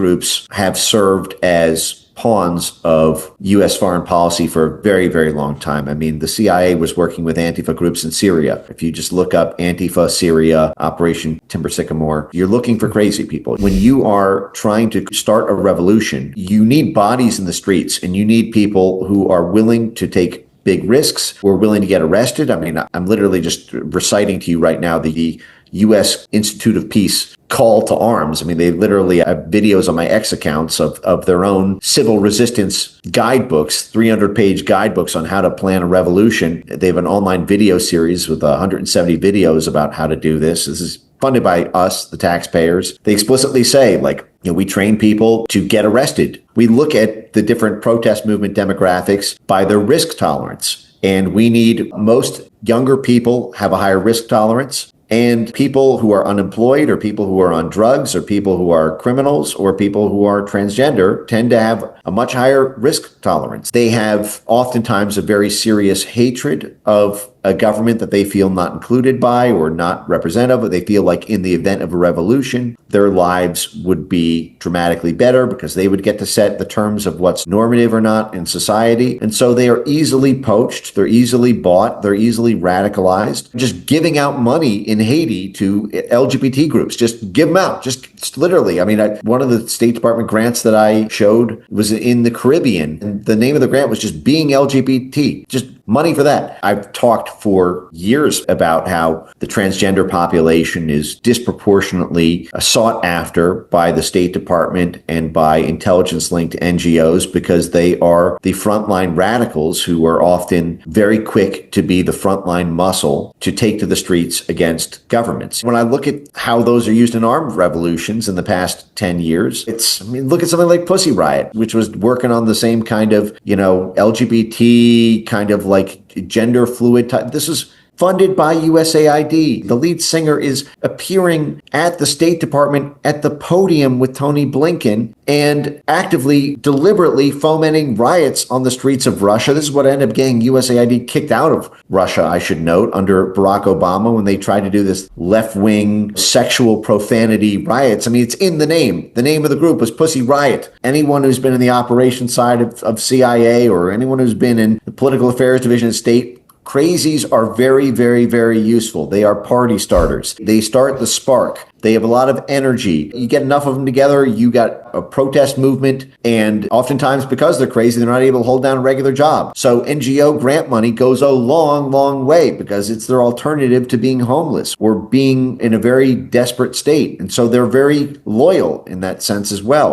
groups have served as pawns of U.S. foreign policy for a very, very long time. I mean, the CIA was working with Antifa groups in Syria. If you just look up Antifa, Syria, Operation Timber Sycamore, you're looking for crazy people. When you are trying to start a revolution, you need bodies in the streets, and you need people who are willing to take big risks, who are willing to get arrested. I mean, I'm literally just reciting to you right now the U.S. Institute of Peace call to arms. I mean, they literally have videos on my X accounts of their own civil resistance guidebooks, 300-page guidebooks on how to plan a revolution. They have an online video series with 170 videos about how to do this. This is funded by us, the taxpayers. They explicitly say, we train people to get arrested. We look at the different protest movement demographics by their risk tolerance. And we need most younger people have a higher risk tolerance. And people who are unemployed or people who are on drugs or people who are criminals or people who are transgender tend to have a much higher risk tolerance. They have oftentimes a very serious hatred of a government that they feel not included by or not representative. They feel like in the event of a revolution, their lives would be dramatically better because they would get to set the terms of what's normative or not in society. And so they are easily poached. They're easily bought. They're easily radicalized. Just giving out money in Haiti to LGBT groups. Just give them out. Just literally. I mean, one of the State Department grants that I showed was in the Caribbean. And the name of the grant was just being LGBT. Just money for that. I've talked for years about how the transgender population is disproportionately sought after by the State Department and by intelligence-linked NGOs because they are the frontline radicals who are often very quick to be the frontline muscle to take to the streets against governments. When I look at how those are used in armed revolutions in the past 10 years, look at something like Pussy Riot, which was working on the same kind of, LGBT kind of gender fluid type. This is funded by USAID. The lead singer is appearing at the State Department at the podium with Tony Blinken and actively, deliberately fomenting riots on the streets of Russia. This is what ended up getting USAID kicked out of Russia, I should note, under Barack Obama when they tried to do this left-wing sexual profanity riots. I mean, it's in the name. The name of the group was Pussy Riot. Anyone who's been in the operations side of CIA or anyone who's been in the political affairs division of state, crazies are very, very, very useful. They are party starters. They start the spark. They have a lot of energy. You get enough of them together, you got a protest movement, and oftentimes because they're crazy, they're not able to hold down a regular job. So NGO grant money goes a long, long way because it's their alternative to being homeless or being in a very desperate state. And so they're very loyal in that sense as well.